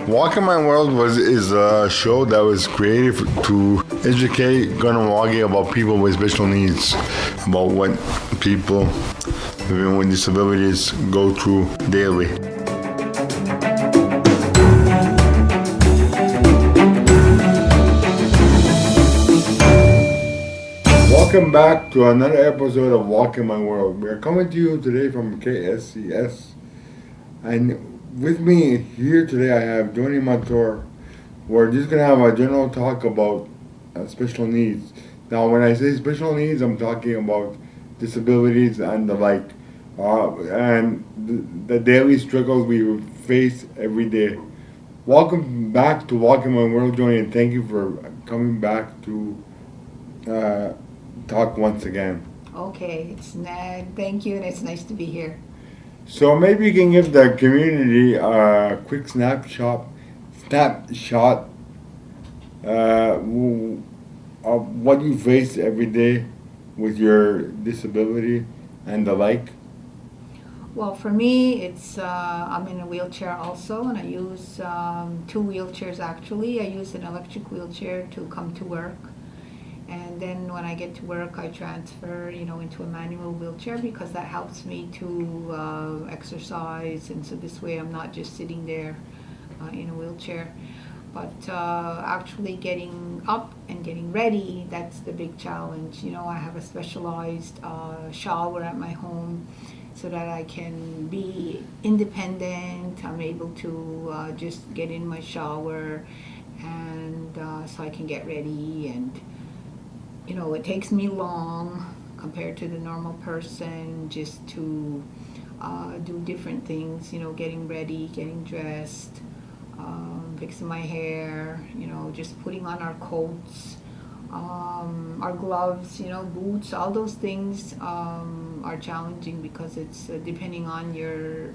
Walk in My World is a show that was created to educate Ganawagi about people with special needs, about what people living with disabilities go through daily. Welcome back to another episode of Walk in My World. We are coming to you today from KSCS, and with me here today I have Joanie Montour. We're just going to have a general talk about special needs. Now when I say special needs, I'm talking about disabilities and the like, and the daily struggles we face every day. Welcome back to Walk in My World, Joanie, and thank you for coming back to talk once again. Okay, thank you, and it's nice to be here. So maybe you can give the community a quick snapshot of what you face every day with your disability and the like. Well, for me, I'm in a wheelchair also, and I use two wheelchairs actually. I use an electric wheelchair to come to work, and then when I get to work, I transfer, into a manual wheelchair because that helps me to exercise, and so this way I'm not just sitting there in a wheelchair. But actually getting up and getting ready, that's the big challenge. I have a specialized shower at my home so that I can be independent. I'm able to just get in my shower, and so I can get ready, and it takes me long compared to the normal person just to do different things, getting ready, getting dressed, fixing my hair, just putting on our coats, our gloves, boots, all those things are challenging because it's depending on your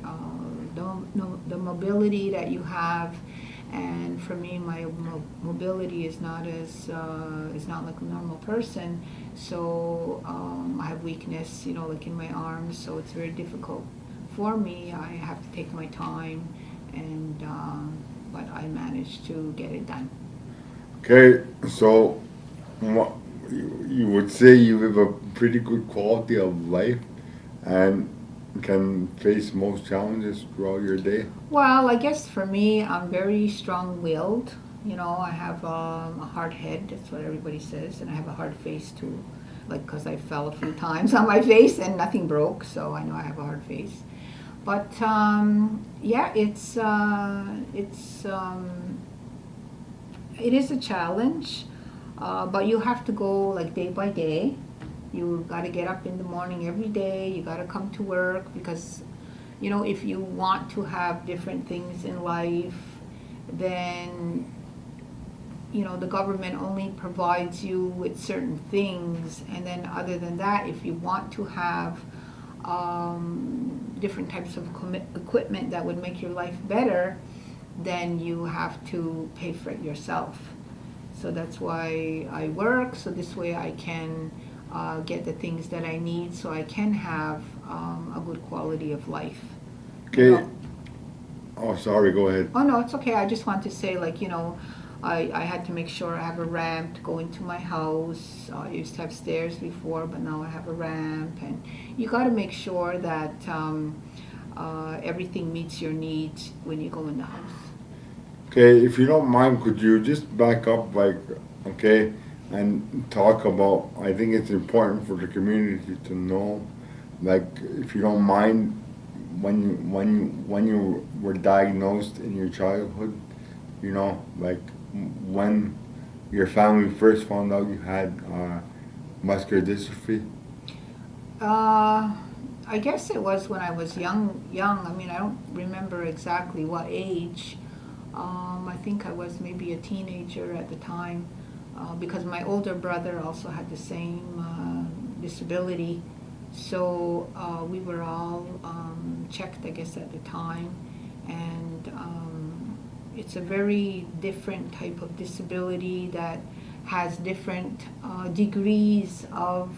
the mobility that you have. And for me, my mobility is not like a normal person, so I have weakness, like in my arms, so it's very difficult for me. I have to take my time, and but I managed to get it done. Okay, so you would say you have a pretty good quality of life and can face most challenges throughout your day? Well, I guess for me, I'm very strong-willed. I have a hard head, that's what everybody says, and I have a hard face too, like because I fell a few times on my face and nothing broke, so I know I have a hard face. But yeah, it is a challenge, but you have to go like day by day. You got to get up in the morning every day. You got to come to work because, if you want to have different things in life, then, the government only provides you with certain things. And then other than that, if you want to have different types of equipment that would make your life better, then you have to pay for it yourself. So that's why I work, so this way I can get the things that I need so I can have a good quality of life. Okay. Oh, sorry, go ahead. Oh, no, it's okay. I just want to say, I had to make sure I have a ramp to go into my house. I used to have stairs before, but now I have a ramp. And you got to make sure that everything meets your needs when you go in the house. Okay, if you don't mind, could you just back up, and talk about, I think it's important for the community to know, if you don't mind, when you were diagnosed in your childhood, when your family first found out you had muscular dystrophy? I guess it was when I was young. I mean, I don't remember exactly what age. I think I was maybe a teenager at the time, because my older brother also had the same disability. So we were all checked, I guess, at the time. And it's a very different type of disability that has different degrees of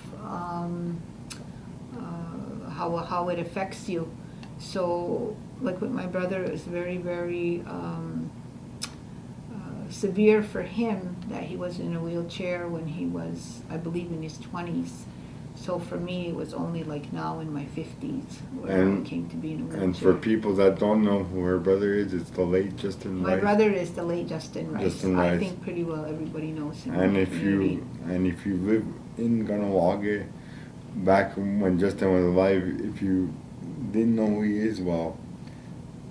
how it affects you. So, like with my brother, it was very, very severe for him that he was in a wheelchair when he was, I believe, in his 20s. So for me, it was only like now in my 50s where I came to be in a wheelchair. And for people that don't know who her brother is, it's the late Justin Rice. My brother is the late Justin Rice. Justin Rice. I think pretty well everybody knows him. And if you live in Ganawage, back when Justin was alive, if you didn't know who he is, well,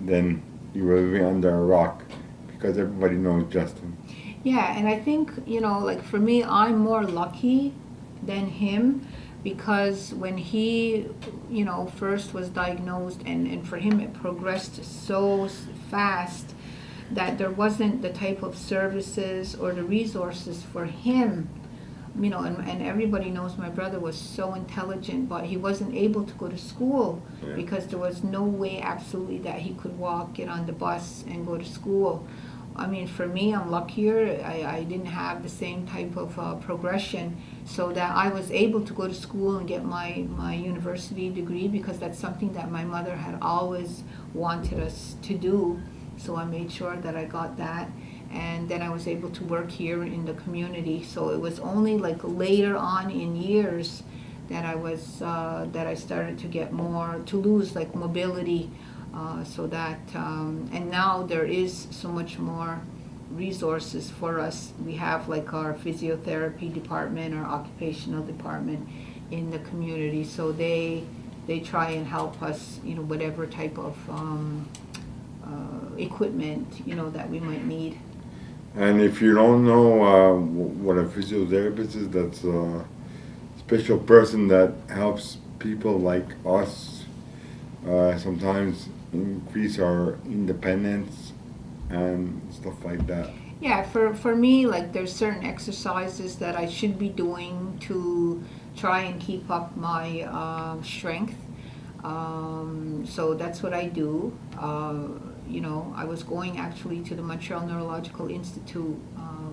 then you were living under a rock, because everybody knows Justin. Yeah, and I think, like for me, I'm more lucky than him, because when he, first was diagnosed, and for him it progressed so fast that there wasn't the type of services or the resources for him, and everybody knows my brother was so intelligent, but he wasn't able to go to school because there was no way absolutely that he could walk, get on the bus, and go to school. I mean, for me, I'm luckier. I didn't have the same type of progression, so that I was able to go to school and get my university degree, because that's something that my mother had always wanted us to do. So I made sure that I got that, and then I was able to work here in the community. So it was only like later on in years that I started to get to lose like mobility. So that, and now there is so much more resources for us. We have like our physiotherapy department, our occupational department in the community. So they try and help us, whatever type of equipment, that we might need. And if you don't know what a physiotherapist is, that's a special person that helps people like us sometimes increase our independence and stuff like that. Yeah, for me, like there's certain exercises that I should be doing to try and keep up my strength. So that's what I do. I was going actually to the Montreal Neurological Institute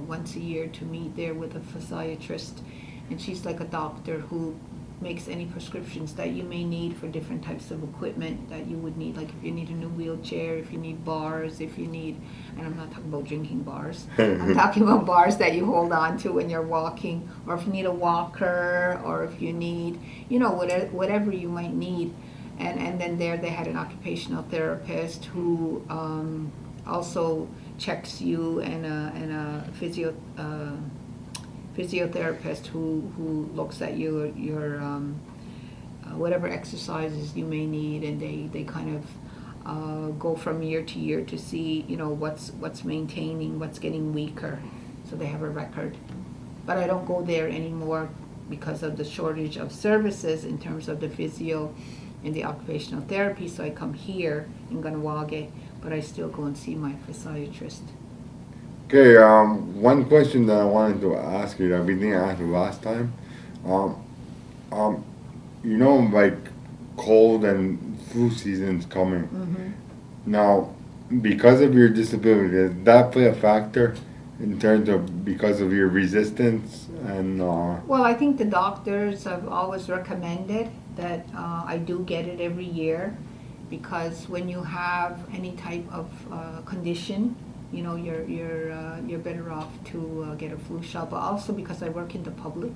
once a year to meet there with a physiatrist, and she's like a doctor who makes any prescriptions that you may need for different types of equipment that you would need, like if you need a new wheelchair, if you need bars, if you need, and I'm not talking about drinking bars, I'm talking about bars that you hold on to when you're walking, or if you need a walker, or if you need, whatever you might need. And then there they had an occupational therapist who also checks you, and a physiotherapist who looks at your whatever exercises you may need, and they kind of go from year to year to see what's maintaining, what's getting weaker, so they have a record. But I don't go there anymore because of the shortage of services in terms of the physio and the occupational therapy, so I come here in Ganawage, but I still go and see my physiatrist. Okay, one question that I wanted to ask you that we didn't ask the last time, like cold and flu season's coming. Mm-hmm. Now, because of your disability, does that play a factor in terms of because of your resistance and? Well, I think the doctors have always recommended that I do get it every year, because when you have any type of condition, you're better off to get a flu shot. But also because I work in the public,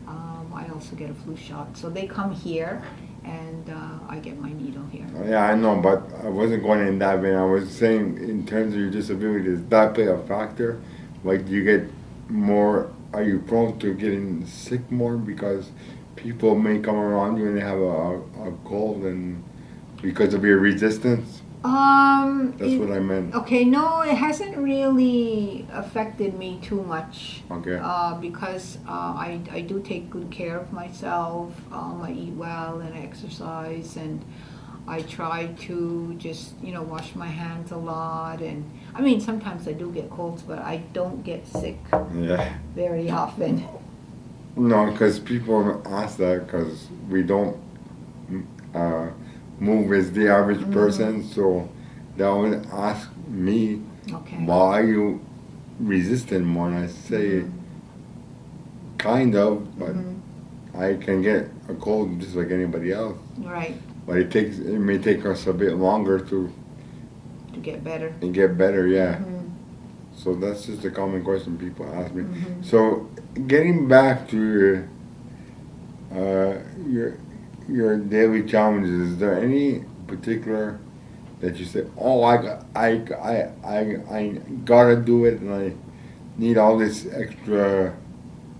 I also get a flu shot. So they come here, and I get my needle here. Yeah, I know, but I wasn't going in that vein. I was saying in terms of your disability, does that play a factor? Like, do you get more? Are you prone to getting sick more because people may come around you and they have a cold, and because of your resistance? That's what I meant. Okay, no, it hasn't really affected me too much. Okay. Because I do take good care of myself. I eat well and exercise, and I try to just wash my hands a lot. And I mean, sometimes I do get colds, but I don't get sick very often. No, because people ask that because we don't move as the average person, so they always ask me, why are you resistant more? And I say, kind of, but I can get a cold just like anybody else. Right. But it may take us a bit longer to get better. And get better, yeah. So that's just a common question people ask me. Mm-hmm. So getting back to uh, your your daily challenges, is there any particular that you say, oh, I gotta do it, and I need all this extra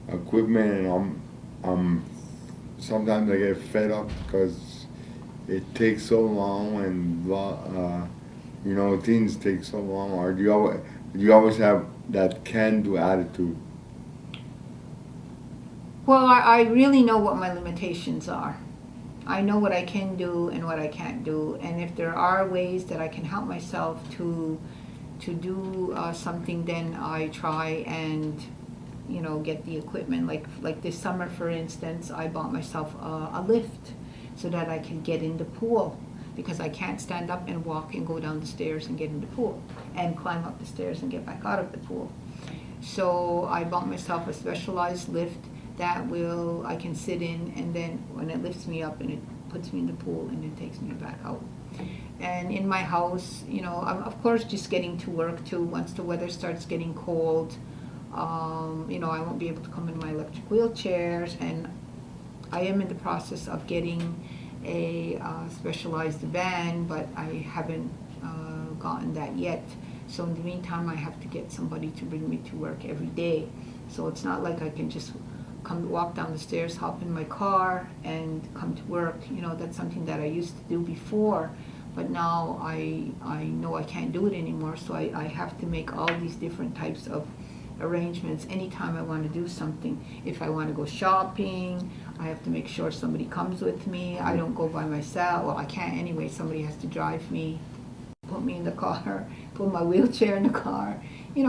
equipment, and I'm sometimes I get fed up because it takes so long, and things take so long. Or do you always have that can-do attitude? Well, I really know what my limitations are. I know what I can do and what I can't do, and if there are ways that I can help myself to do something, then I try and get the equipment. Like this summer, for instance, I bought myself a lift so that I can get in the pool because I can't stand up and walk and go down the stairs and get in the pool and climb up the stairs and get back out of the pool. So I bought myself a specialized lift that I can sit in, and then when it lifts me up and it puts me in the pool and it takes me back out. And in my house, I'm of course just getting to work too. Once the weather starts getting cold, I won't be able to come in my electric wheelchairs, and I am in the process of getting a specialized van, but I haven't gotten that yet. So in the meantime, I have to get somebody to bring me to work every day. So it's not like I can just walk down the stairs, hop in my car, and come to work. That's something that I used to do before, but now I know I can't do it anymore. So I have to make all these different types of arrangements anytime I want to do something. If I want to go shopping, I have to make sure somebody comes with me. I don't go by myself. Well, I can't anyway. Somebody has to drive me, put me in the car, put my wheelchair in the car.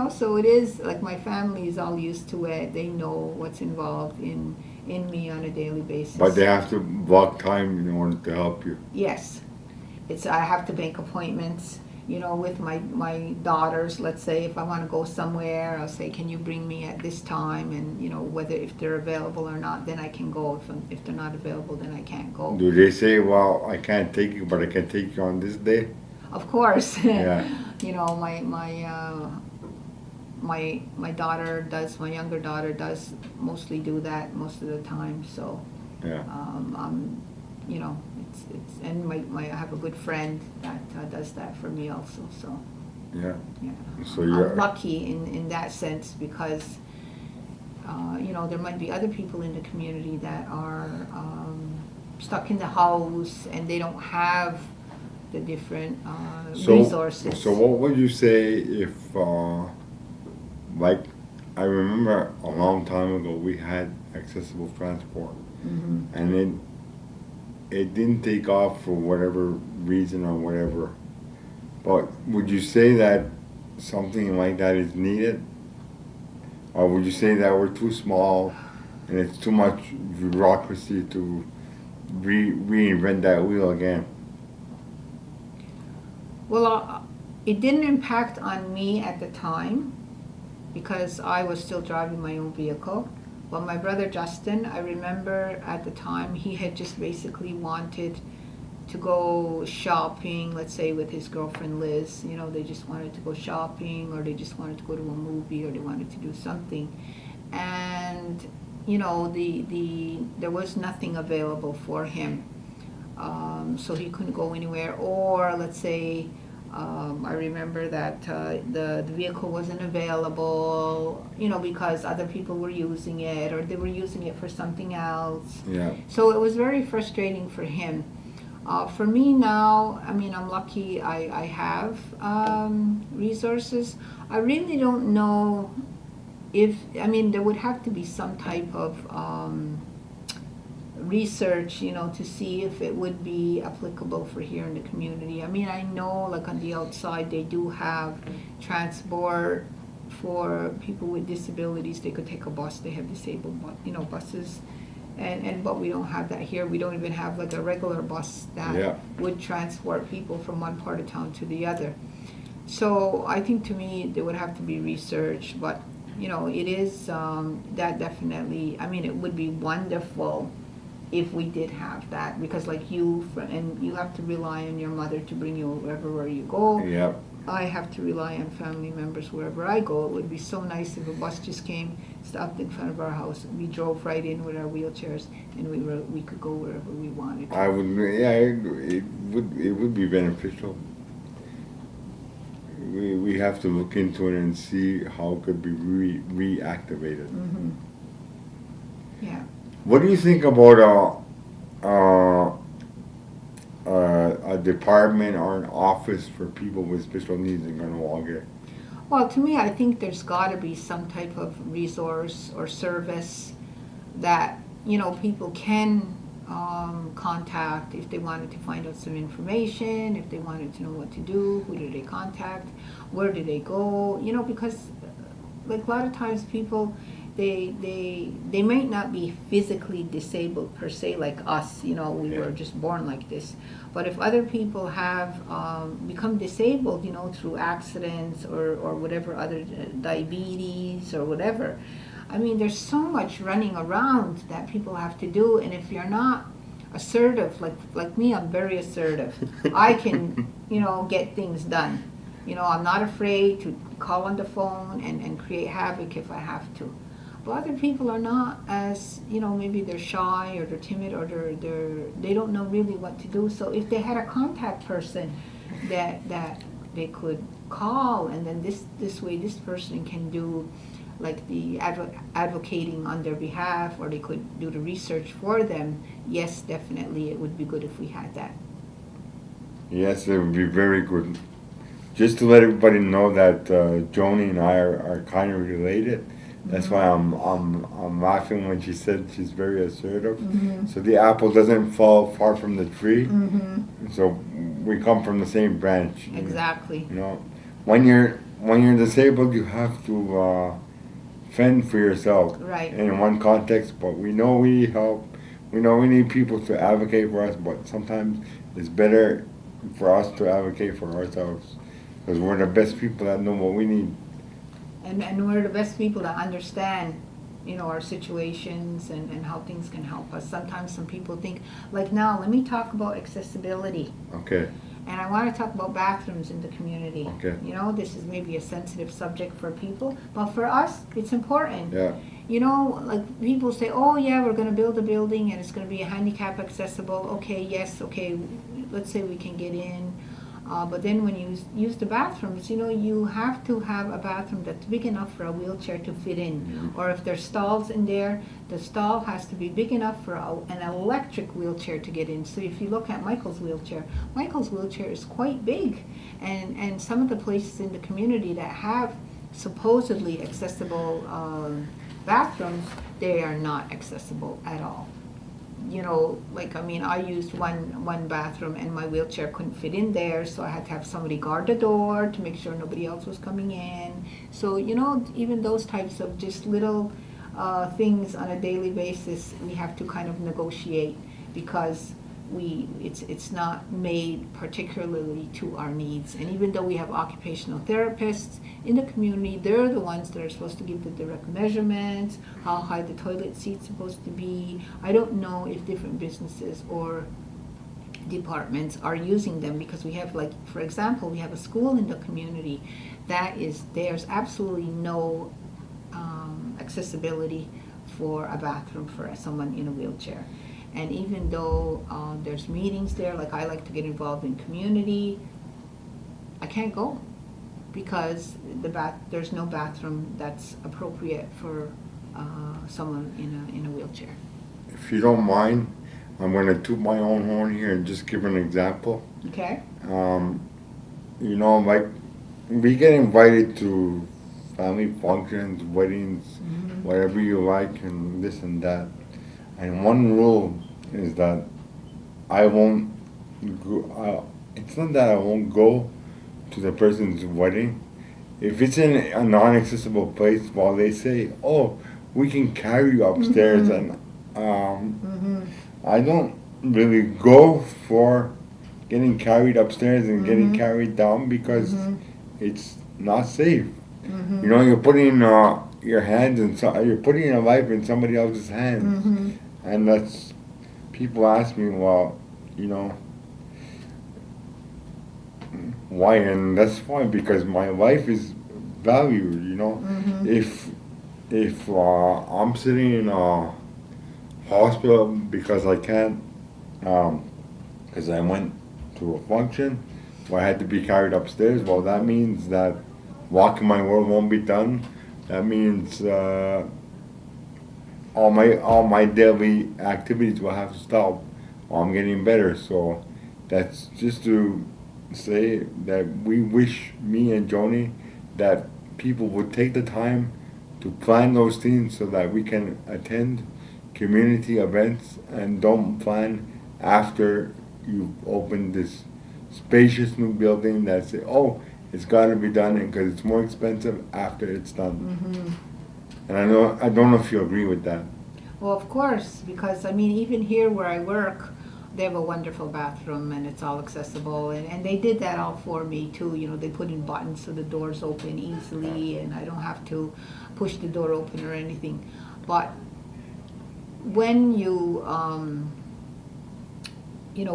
So it is like my family is all used to it. They know what's involved in me on a daily basis. But they have to block time in order to help you. Yes. I have to make appointments, with my daughters. Let's say if I want to go somewhere, I'll say, can you bring me at this time? And, whether if they're available or not, then I can go. If they're not available, then I can't go. Do they say, well, I can't take you, but I can take you on this day? Of course. Yeah. My daughter does, my younger daughter does mostly do that most of the time. So, Yeah. and I have a good friend that does that for me also. So, Yeah. yeah. So you're I'm lucky in that sense because, there might be other people in the community that are stuck in the house and they don't have the different resources. So what would you say if, like, I remember a long time ago we had accessible transport, Mm-hmm. and it didn't take off for whatever reason or whatever. But would you say that something like that is needed? Or would you say that we're too small and it's too much bureaucracy to reinvent that wheel again? Well, it didn't impact on me at the time because I was still driving my own vehicle. But my brother Justin, I remember at the time, he had just basically wanted to go shopping, let's say with his girlfriend Liz. They just wanted to go shopping, or they just wanted to go to a movie, or they wanted to do something. And, there was nothing available for him. So he couldn't go anywhere. Or let's say, I remember that the vehicle wasn't available, because other people were using it or they were using it for something else. Yeah. So it was very frustrating for him. For me now, I'm lucky I have resources. I really don't know there would have to be some type of research, to see if it would be applicable for here in the community. I know like on the outside they do have transport for people with disabilities. They could take a bus. They have disabled, buses. But we don't have that here. We don't even have like a regular bus that would transport people from one part of town to the other. So I think to me there would have to be research, but it is that definitely. It would be wonderful if we did have that, because like you have to rely on your mother to bring you wherever you go. Yep. I have to rely on family members wherever I go. It would be so nice if a bus just came, stopped in front of our house, we drove right in with our wheelchairs, and we could go wherever we wanted to. I would, yeah, I agree. It would be beneficial. We have to look into it and see how it could be reactivated. Mm-hmm. Yeah. What do you think about a department or an office for people with special needs in Ganawage? Well, to me, I think there's got to be some type of resource or service that, you know, people can contact if they wanted to find out some information, if they wanted to know what to do, who do they contact, where do they go, you know, because like a lot of times people, they might not be physically disabled per se like us, you know, we were just born like this. But if other people have become disabled, you know, through accidents or whatever, other diabetes or whatever, I mean, there's so much running around that people have to do, and if you're not assertive, like me, I'm very assertive. I can, you know, get things done. You know, I'm not afraid to call on the phone and create havoc if I have to. But other people are not as, you know, maybe they're shy or they're timid or they don't know really what to do. So if they had a contact person that they could call, and then this way this person can do like the advocating on their behalf, or they could do the research for them, yes, definitely it would be good if we had that. Yes, it would be very good. Just to let everybody know that Joanie and I are kind of related. That's why I'm laughing when she said she's very assertive. Mm-hmm. So the apple doesn't fall far from the tree. Mm-hmm. So we come from the same branch. Exactly. You know, when you're disabled, you have to fend for yourself. Right. In one context, but we know we need help. We know we need people to advocate for us, but sometimes it's better for us to advocate for ourselves because we're the best people that know what we need. And we're the best people to understand, you know, our situations and how things can help us. Sometimes some people think, like now, let me talk about accessibility. Okay. And I want to talk about bathrooms in the community. Okay. You know, this is maybe a sensitive subject for people, but for us, it's important. Yeah. You know, like people say, oh yeah, we're going to build a building and it's going to be a handicap accessible. Okay, yes, okay, let's say we can get in. But then when you use the bathrooms, you know, you have to have a bathroom that's big enough for a wheelchair to fit in. Mm-hmm. Or if there's stalls in there, the stall has to be big enough for an electric wheelchair to get in. So if you look at Michael's wheelchair is quite big. And some of the places in the community that have supposedly accessible bathrooms, they are not accessible at all. You know, like, I mean, I used one bathroom and my wheelchair couldn't fit in there, so I had to have somebody guard the door to make sure nobody else was coming in. So, you know, even those types of just little things on a daily basis, we have to kind of negotiate because it's not made particularly to our needs. And even though we have occupational therapists in the community, they're the ones that are supposed to give the direct measurements, how high the toilet seat's supposed to be. I don't know if different businesses or departments are using them because we have, like, for example, we have a school in the community there's absolutely no accessibility for a bathroom for someone in a wheelchair. And even though there's meetings there, like I like to get involved in community, I can't go because there's no bathroom that's appropriate for someone in a wheelchair. If you don't mind, I'm going to toot my own horn here and just give an example. Okay. You know, like we get invited to family functions, weddings, whatever you like, and this and that. And one rule is that I won't go. It's not that I won't go to the person's wedding. If it's in a non-accessible place, while they say, "Oh, we can carry you upstairs," and I don't really go for getting carried upstairs and getting carried down because it's not safe. You know, you're putting your hands in you're putting your life in somebody else's hands. And that's, people ask me, well, you know, Why? And that's fine because my life is valued. Mm-hmm. If I'm sitting in a hospital because I can't, because I went to a function where I had to be carried upstairs. Well, that means that walking my world won't be done. That means all my daily activities will have to stop. While I'm getting better. So that's just to say that we wish me and Joni that people would take the time to plan those things so that we can attend community events and don't plan after you've opened this spacious new building that say, oh, it's got to be done because it's more expensive after it's done. Mm-hmm. And I don't know if you agree with that. Well, of course, because I mean, even here where I work, they have a wonderful bathroom and it's all accessible. And they did that all for me too. You know, they put in buttons so the doors open easily and I don't have to push the door open or anything. But when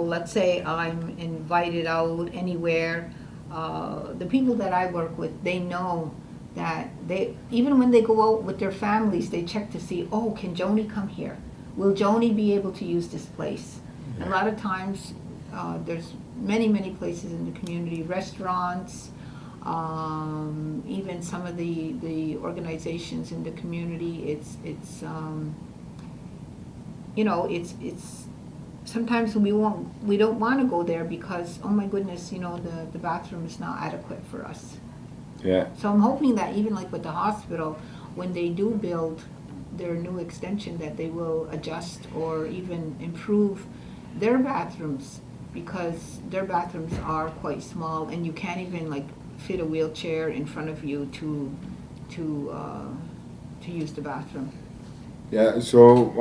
let's say I'm invited out anywhere, the people that I work with, they know that they, even when they go out with their families, they check to see, oh, can Joni come here? Will Joni be able to use this place? A lot of times, there's many, many places in the community, restaurants, even some of the organizations in the community. It's sometimes we don't want to go there because, oh my goodness, the bathroom is not adequate for us. Yeah. So I'm hoping that even like with the hospital, when they do build their new extension, that they will adjust or even improve their bathrooms, because their bathrooms are quite small and you can't even like fit a wheelchair in front of you to use the bathroom. Yeah. So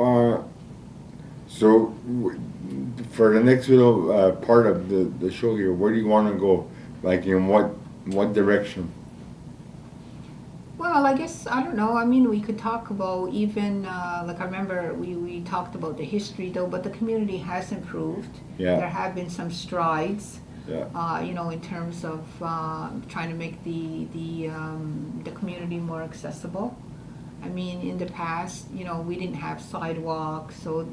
for the next little part of the show here, where do you want to go? Like in what direction? Well, I guess, I don't know. I mean, we could talk about even, like I remember we talked about the history though, but the community has improved. Yeah. There have been some strides, Yeah. in terms of trying to make the community more accessible. I mean, in the past, we didn't have sidewalks, so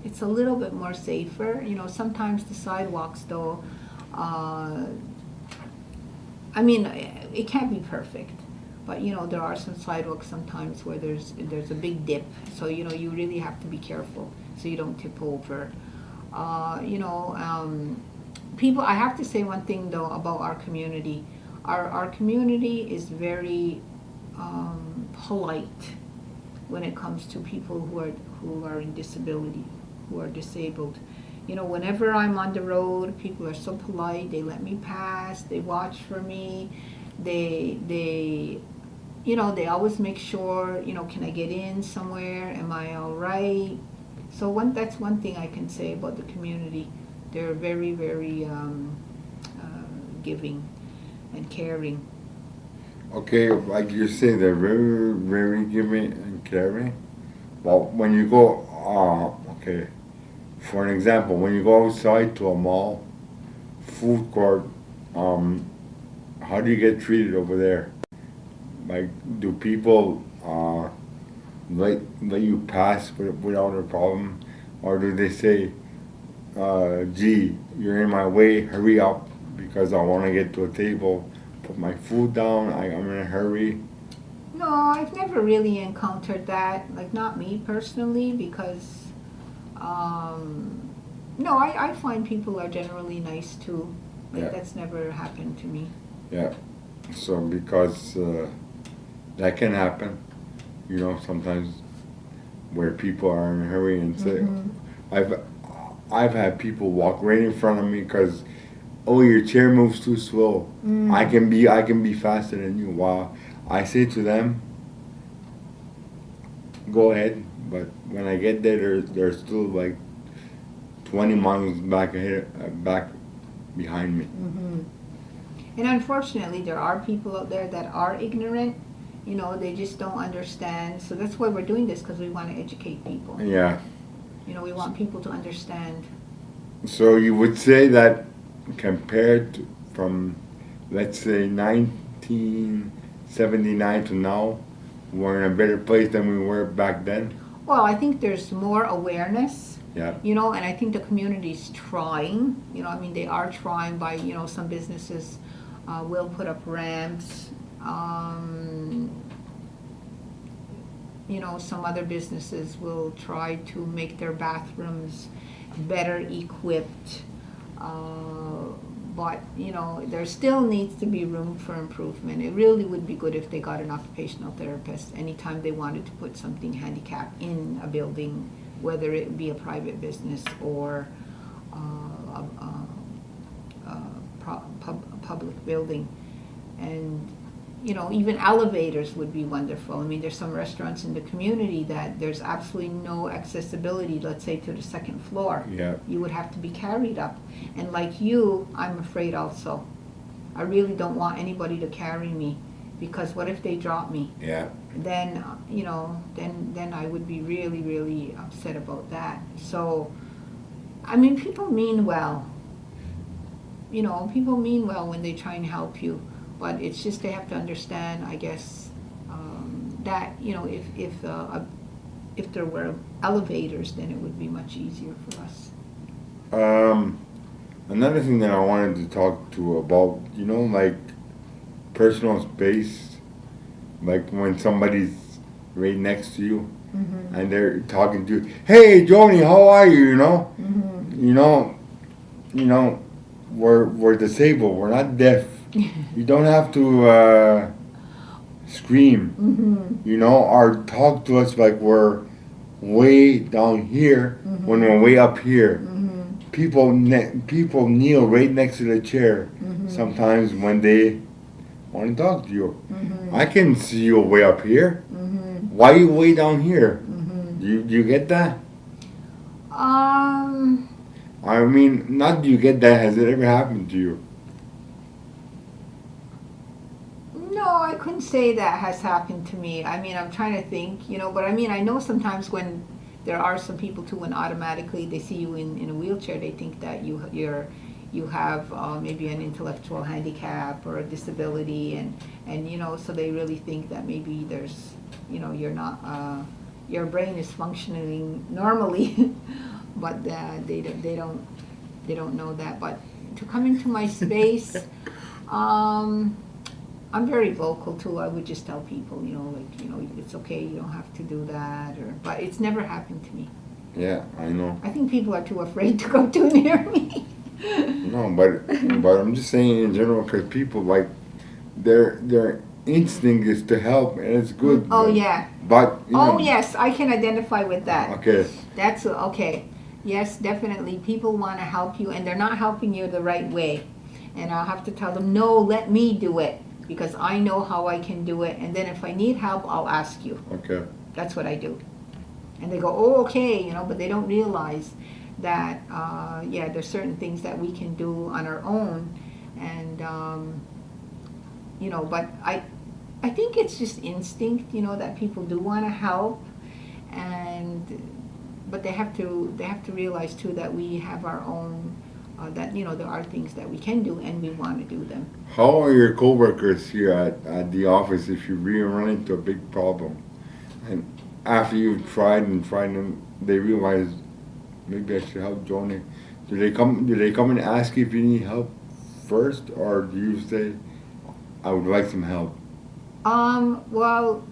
it's a little bit more safer. Sometimes the sidewalks though, I mean, it can't be perfect, but there are some sidewalks sometimes where there's a big dip, so you really have to be careful so you don't tip over. People. I have to say one thing though about our community. Our community is very polite when it comes to people who are in disability, who are disabled. Whenever I'm on the road, people are so polite. They let me pass. They watch for me. They always make sure, can I get in somewhere? Am I all right? So that's one thing I can say about the community. They're very, very giving and caring. Okay, like you say, they're very, very giving and caring. Well, when you go, okay, for an example, when you go outside to a mall, food court, how do you get treated over there? Like, do people let you pass without a problem, or do they say, "Gee, you're in my way. Hurry up, because I want to get to a table, put my food down. I'm in a hurry." No, I've never really encountered that. Like, not me personally, because no, I find people are generally nice too. Like, Yeah. that's never happened to me. Yeah. So because that can happen, sometimes where people are in a hurry and say, Mhm. I've I've had people walk right in front of me because, oh, your chair moves too slow. Mm. I can be faster than you. Wow. I say to them, go ahead, but when I get there, they're still like 20 miles back behind me. Mhm. And unfortunately, there are people out there that are ignorant. They just don't understand. So that's why we're doing this, because we want to educate people. Yeah. We want people to understand. So you would say that compared to, from, let's say, 1979 to now, we're in a better place than we were back then? Well, I think there's more awareness, Yeah. and I think the community's trying, I mean, they are trying by, some businesses will put up ramps. Some other businesses will try to make their bathrooms better equipped. But, there still needs to be room for improvement. It really would be good if they got an occupational therapist anytime they wanted to put something handicapped in a building, whether it be a private business or a public building. And, even elevators would be wonderful. I mean, there's some restaurants in the community that there's absolutely no accessibility, let's say, to the second floor. Yeah. You would have to be carried up. And like you, I'm afraid also. I really don't want anybody to carry me, because what if they drop me? Yeah. Then, then I would be really, really upset about that. So, I mean, people mean well. People mean well when they try and help you. But it's just they have to understand, I guess, that, if there were elevators, then it would be much easier for us. Another thing that I wanted to talk to about, like personal space, like when somebody's right next to you Mm-hmm. and they're talking to you, hey, Joanie, how are you? Mm-hmm. We're disabled, we're not deaf. You don't have to scream, Mm-hmm. or talk to us like we're way down here when we're way up here. Mm-hmm. People kneel right next to the chair Mm-hmm. sometimes when they want to talk to you. Mm-hmm. I can see you way up here. Mm-hmm. Why are you way down here? Mm-hmm. Do you get that? Um, I mean, not do you get that, has it ever happened to you? no, I couldn't say that has happened to me. I mean, I'm trying to think, but I mean, I know sometimes when there are some people too, when automatically they see you in a wheelchair, they think that you have maybe an intellectual handicap or a disability, and so they really think that maybe there's, you're not, your brain is functioning normally, but they don't know that. But to come into my space, I'm very vocal too. I would just tell people, it's okay, you don't have to do that, but it's never happened to me. Yeah, I know. I think people are too afraid to go too near me. No, but I'm just saying in general, because people, like, their instinct is to help, and it's good. Oh, yeah. But Yes, I can identify with that. Okay. That's okay. Yes, definitely. People want to help you, and they're not helping you the right way. And I'll have to tell them, no, let me do it, because I know how I can do it. And then if I need help, I'll ask you. Okay. That's what I do. And they go, oh, okay, but they don't realize that, there's certain things that we can do on our own. And, but I think it's just instinct, that people do want to help. But they have to realize too that we have our own, that, there are things that we can do and we want to do them. How are your coworkers here at the office if you really run into a big problem? And after you've tried and they realize maybe I should help Joanie. Do they come and ask you if you need help first, or do you say, I would like some help? Well,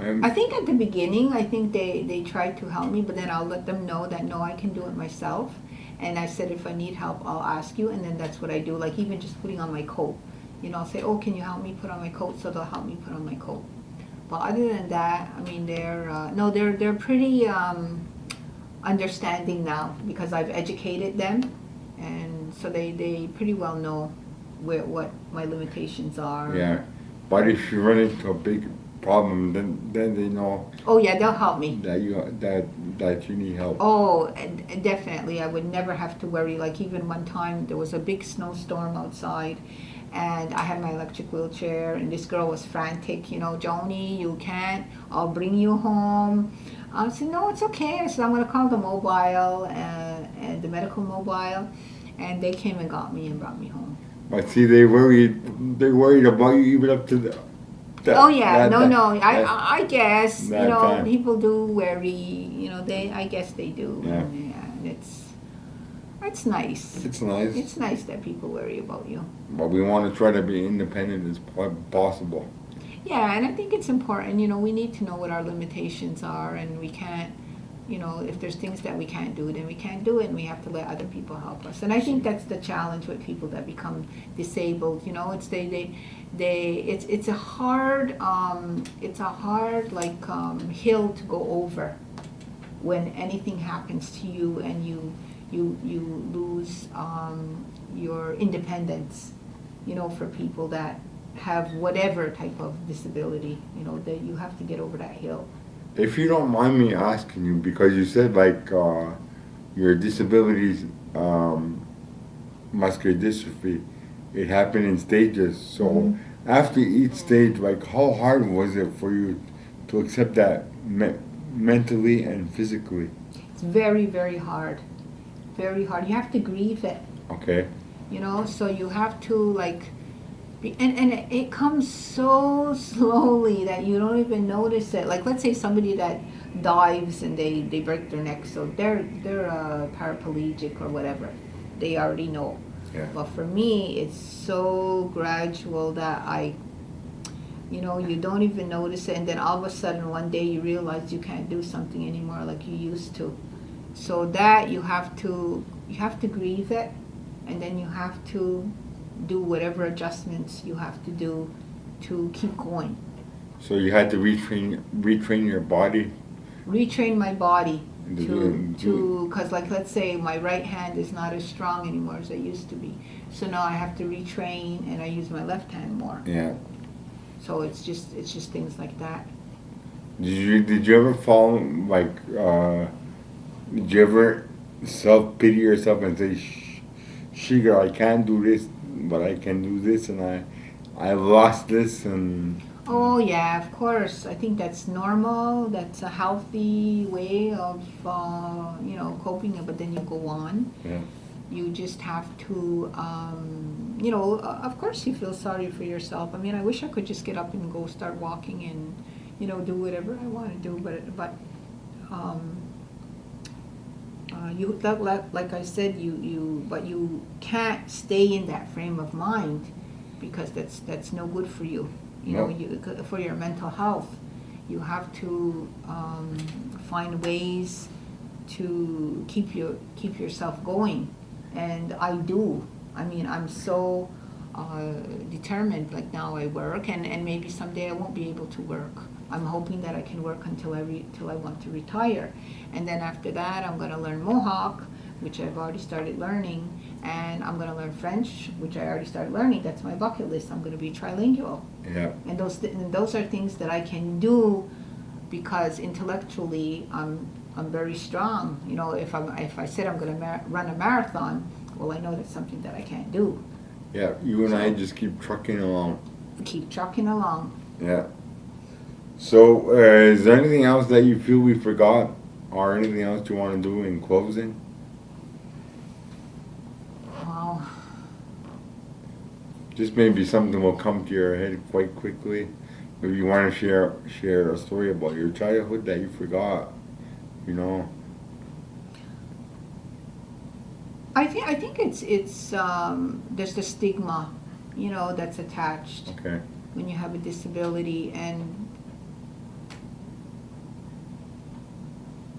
I think at the beginning, I think they tried to help me, but then I'll let them know that no, I can do it myself. And I said, if I need help, I'll ask you, and then that's what I do. Like even just putting on my coat, I'll say, oh, can you help me put on my coat? So they'll help me put on my coat. But other than that, I mean, they're pretty understanding now, because I've educated them, and so they pretty well know what my limitations are. Yeah, but if you run into a big problem, then they know. Oh yeah, they'll help me. That you need help. Oh, definitely. I would never have to worry. Like even one time there was a big snowstorm outside, and I had my electric wheelchair, and this girl was frantic. Joanie, you can't. I'll bring you home. I said, no, it's okay. I said, I'm going to call the mobile, and the medical mobile. and they came and got me and brought me home. But see, they worried about you even up to Oh yeah, no, that, I guess that time. people do worry. I guess they do. Yeah. And it's nice. It's nice. It's nice that people worry about you. But we want to try to be independent as possible. Yeah, and I think it's important. We need to know what our limitations are, and we can't. If there's things that we can't do, then we can't do it, and we have to let other people help us. And I think that's the challenge with people that become disabled. It's a hard like hill to go over when anything happens to you and you lose your independence. For people that have whatever type of disability, that you have to get over that hill. If you don't mind me asking you, because you said like your disabilities, muscular dystrophy, it happened in stages. So after each stage, like how hard was it for you to accept that mentally and physically? It's very, very hard. Very hard. You have to grieve it. Okay. So you have to like, and it comes so slowly that you don't even notice it. Like let's say somebody that dives and they break their neck, so they're paraplegic or whatever. They already know. Yeah. But for me, it's so gradual that you don't even notice it, and then all of a sudden one day you realize you can't do something anymore like you used to. So that you have to grieve it, and then you have to do whatever adjustments you have to do to keep going. So you had to retrain your body? Retrain my body to because like let's say my right hand is not as strong anymore as it used to be. So now I have to retrain and I use my left hand more. Yeah. So it's just things like that. Did you ever fall like did you ever self-pity yourself and say, Shiga, I can't do this, but I can do this, and I've lost this, and... Oh yeah, of course. I think that's normal. That's a healthy way of, coping, but then you go on. Yeah. You just have to, of course you feel sorry for yourself. I mean, I wish I could just get up and go start walking and, do whatever I want to do, but like I said, but you can't stay in that frame of mind because that's no good for you. For your mental health, you have to find ways to keep yourself going, and I do. I mean, I'm so determined. Like now, I work, and maybe someday I won't be able to work. I'm hoping that I can work until I want to retire, and then after that, I'm going to learn Mohawk, which I've already started learning, and I'm going to learn French, which I already started learning. That's my bucket list. I'm going to be trilingual. Yeah. And those are things that I can do because intellectually I'm very strong. If I said I'm going to run a marathon, well, I know that's something that I can't do. Yeah, you and I just keep trucking along. Keep trucking along. Yeah. So, is there anything else that you feel we forgot, or anything else you want to do in closing? Wow. Just maybe something will come to your head quite quickly. Maybe you want to share a story about your childhood that you forgot. I think it's there's the stigma, that's attached. Okay. When you have a disability, and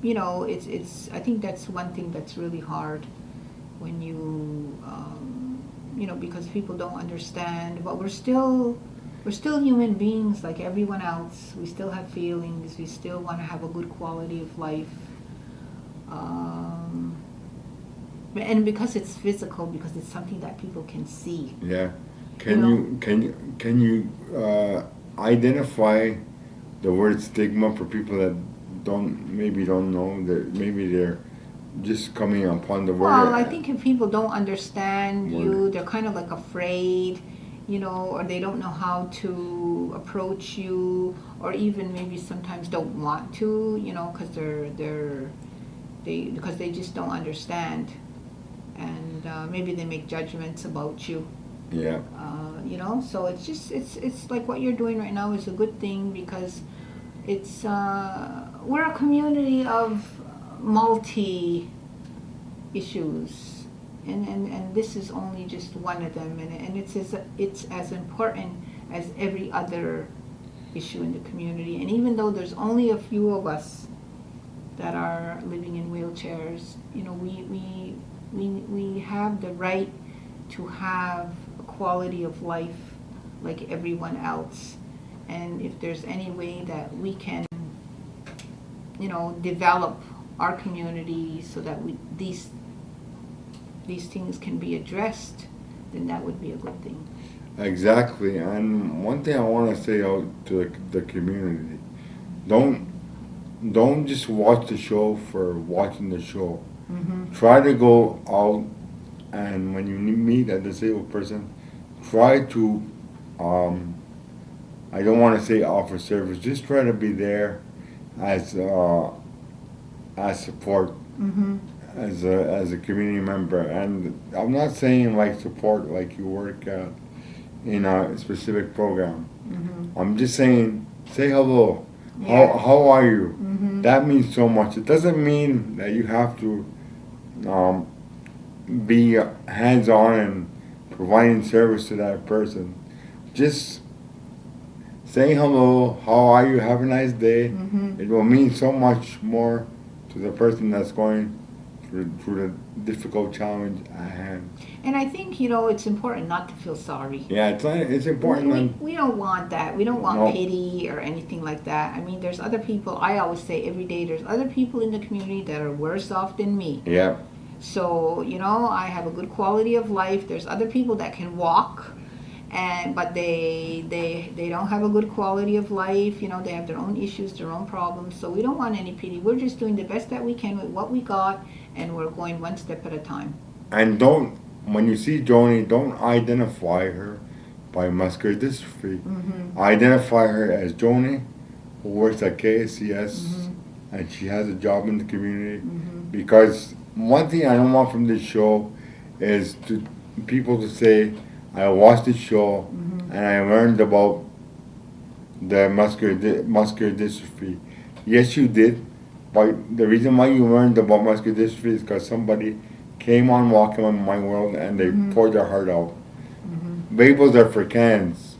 it's I think that's one thing that's really hard when you because people don't understand, but we're still human beings like everyone else. We still have feelings. We still want to have a good quality of life. And because it's physical, because it's something that people can see. Yeah. Can you identify the word stigma for people that don't know, that maybe they're just coming upon the word? Well, I think if people don't understand you, they're kind of like afraid, or they don't know how to approach you, or even maybe sometimes don't want to, because because they just don't understand. and maybe they make judgments about you. Yeah. You know, so it's just it's like what you're doing right now is a good thing because it's we're a community of multi issues, and this is only just one of them, and it's as important as every other issue in the community. And even though there's only a few of us that are living in wheelchairs, you know, we have the right to have a quality of life like everyone else. And if there's any way that we can, you know, develop our community so that these things can be addressed, then that would be a good thing. Exactly. And one thing I want to say out to the community: don't just watch the show for watching the show. Mm-hmm. Try to go out, and when you meet a disabled person, try to, I don't want to say offer service, just try to be there as support, Mm-hmm. as a community member. And I'm not saying like support like you work in a specific program. Mm-hmm. I'm just saying say hello. Yeah. How are you? Mm-hmm. That means so much. It doesn't mean that you have to um, be hands on and providing service to that person. Just saying hello, how are you, have a nice day. Mm-hmm. It will mean so much more to the person that's going through the difficult challenge at hand. And I think, you know, it's important not to feel sorry. Yeah, it's important. We don't want that. We don't want No. pity or anything like that. I mean, there's other people, I always say every day, there's other people in the community that are worse off than me. Yeah. So, you know, I have a good quality of life. There's other people that can walk, but they don't have a good quality of life. You know, they have their own issues, their own problems. So we don't want any pity. We're just doing the best that we can with what we got, and we're going one step at a time. And when you see Joanie, don't identify her by muscular dystrophy. Mm-hmm. Identify her as Joanie, who works at KSCS, Mm-hmm. and she has a job in the community. Mm-hmm. Because one thing I don't want from this show is to people to say, I watched the show Mm-hmm. and I learned about the muscular dystrophy. Yes, you did. But the reason why you learned about muscular dystrophy is because somebody came on Walking on My World and they Mm-hmm. poured their heart out. Mm-hmm. Labels are for cans.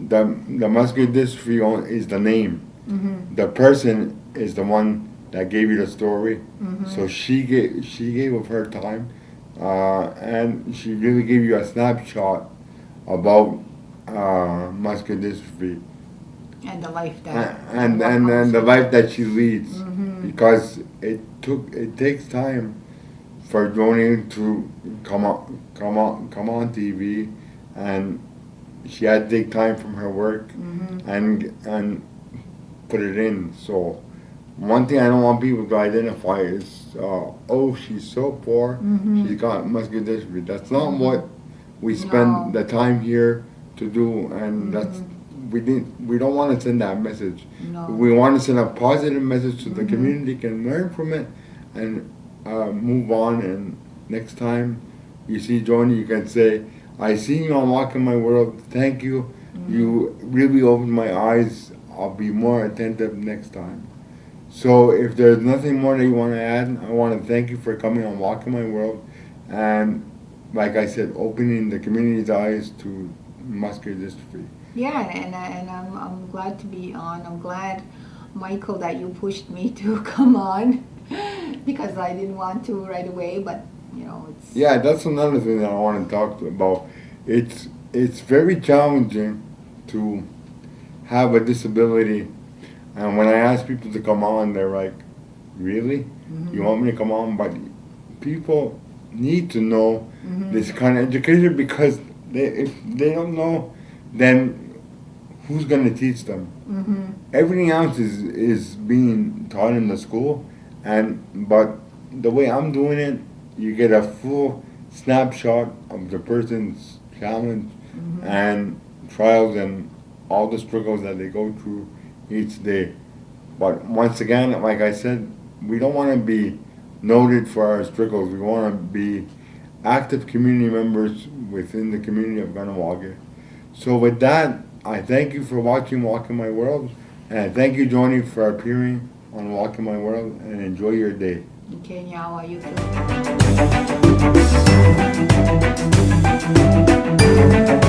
The muscular dystrophy is the name. Mm-hmm. The person is the one that gave you the story. Mm-hmm. So she gave of her time, and she really gave you a snapshot about muscular dystrophy And the life that and comes the with life it. that she leads, Mhm. because it takes time for Joanie to come on TV, and she had to take time from her work Mhm. and put it in. So one thing I don't want people to identify is, oh, she's so poor, Mhm. she's got muscular dystrophy. That's not Mhm. what we spend No. the time here to do, and that's we don't want to send that message. No. We want to send a positive message so the Mhm. community can learn from it and move on. And next time you see Joanie, you can say, I seen you on Walking My World. Thank you. Mhm. You really opened my eyes. I'll be more attentive next time. So if there's nothing more that you want to add, I want to thank you for coming on Walking My World. And like I said, opening the community's eyes to muscular dystrophy. Yeah, and I'm glad to be on. I'm glad, Michael, that you pushed me to come on because I didn't want to right away. But you know, it's Yeah, that's another thing that I want to talk about. It's very challenging to have a disability, and when I ask people to come on, they're like, "Really? Mhm. You want me to come on?" But people need to know Mhm. this kind of education, because if they don't know, then who's going to teach them? Mhm. Everything else is being taught in the school, but the way I'm doing it, you get a full snapshot of the person's challenge Mhm. and trials and all the struggles that they go through each day. But once again, like I said, we don't want to be noted for our struggles. We want to be active community members within the community of Ganawage. So with that, I thank you for watching Walk in My World, and I thank you, Joanie, for appearing on Walk in My World, and enjoy your day. Okay, Nyawa, you too.